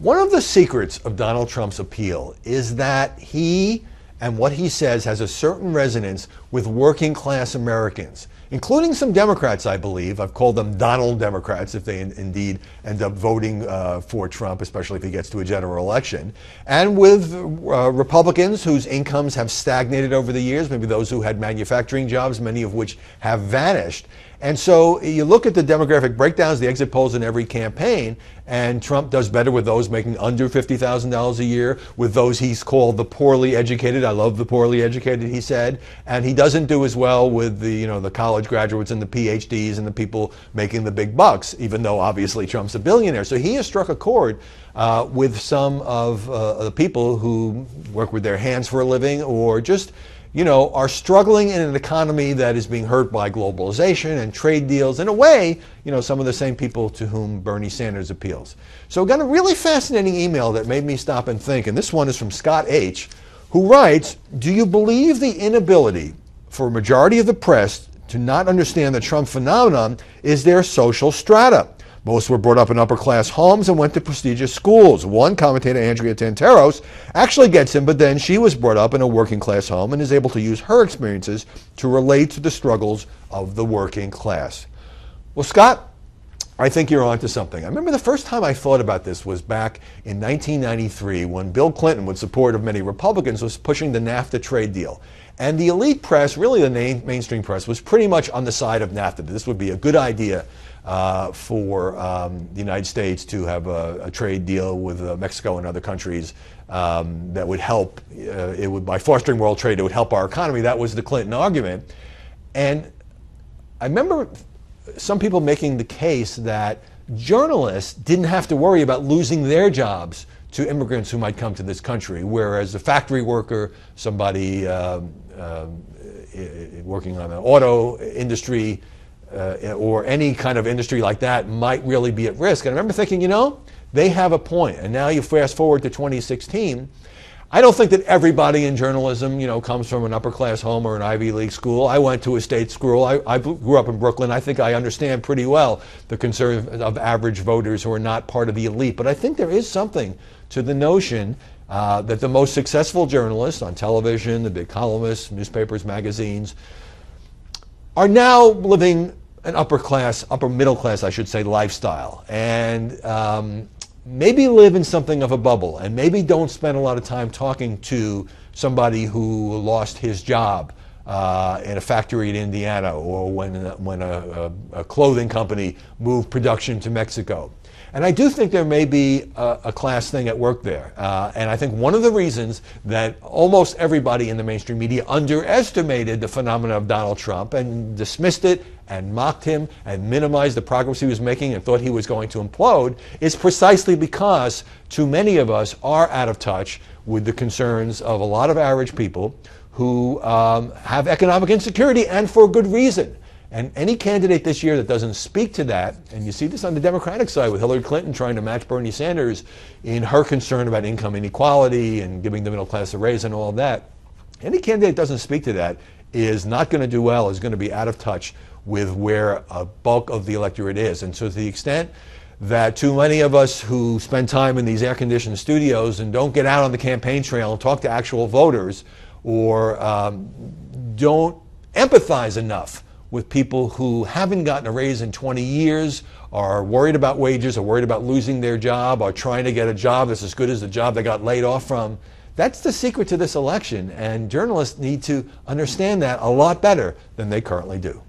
One of the secrets of Donald Trump's appeal is that he and what he says has a certain resonance with working class Americans, including some Democrats, I believe. I've called them Donald Democrats if they indeed end up voting for Trump, especially if he gets to a general election, and with Republicans whose incomes have stagnated over the years, maybe those who had manufacturing jobs, many of which have vanished. And so you look at the demographic breakdowns, the exit polls in every campaign, and Trump does better with those making under $50,000 a year, with those he's called the poorly educated. I love the poorly educated, he said. And he doesn't do as well with the college graduates and the PhDs and the people making the big bucks, even though obviously Trump's a billionaire. So he has struck a chord with some of the people who work with their hands for a living or just are struggling in an economy that is being hurt by globalization and trade deals. In a way, some of the same people to whom Bernie Sanders appeals. So I got a really fascinating email that made me stop and think, and this one is from Scott H., who writes, "Do you believe the inability for a majority of the press to not understand the Trump phenomenon is their social strata? Most were brought up in upper-class homes and went to prestigious schools. One commentator, Andrea Tantaros, actually gets him, but then she was brought up in a working-class home and is able to use her experiences to relate to the struggles of the working class." Well, Scott, I think you're onto something. I remember the first time I thought about this was back in 1993 when Bill Clinton, with support of many Republicans, was pushing the NAFTA trade deal. And the elite press, really the mainstream press, was pretty much on the side of NAFTA. This would be a good idea for the United States to have a trade deal with Mexico and other countries that would help. By fostering world trade, it would help our economy. That was the Clinton argument. And I remember some people making the case that journalists didn't have to worry about losing their jobs to immigrants who might come to this country, whereas a factory worker, somebody working on the auto industry, or any kind of industry like that might really be at risk. And I remember thinking, they have a point. And now you fast forward to 2016. I don't think that everybody in journalism, comes from an upper-class home or an Ivy League school. I went to a state school. I grew up in Brooklyn. I think I understand pretty well the concern of average voters who are not part of the elite. But I think there is something to the notion that the most successful journalists on television, the big columnists, newspapers, magazines, are now living an upper middle class, I should say, lifestyle, and maybe live in something of a bubble, and maybe don't spend a lot of time talking to somebody who lost his job in a factory in Indiana, or when a clothing company moved production to Mexico. And I do think there may be a class thing at work there. And I think one of the reasons that almost everybody in the mainstream media underestimated the phenomenon of Donald Trump and dismissed it and mocked him and minimized the progress he was making and thought he was going to implode is precisely because too many of us are out of touch with the concerns of a lot of average people who have economic insecurity, and for good reason. And any candidate this year that doesn't speak to that, and you see this on the Democratic side with Hillary Clinton trying to match Bernie Sanders in her concern about income inequality and giving the middle class a raise and all of that, any candidate that doesn't speak to that is not going to do well, is going to be out of touch with where a bulk of the electorate is. And so to the extent that too many of us who spend time in these air-conditioned studios and don't get out on the campaign trail and talk to actual voters, or don't empathize enough with people who haven't gotten a raise in 20 years, are worried about wages, are worried about losing their job, are trying to get a job that's as good as the job they got laid off from. That's the secret to this election, and journalists need to understand that a lot better than they currently do.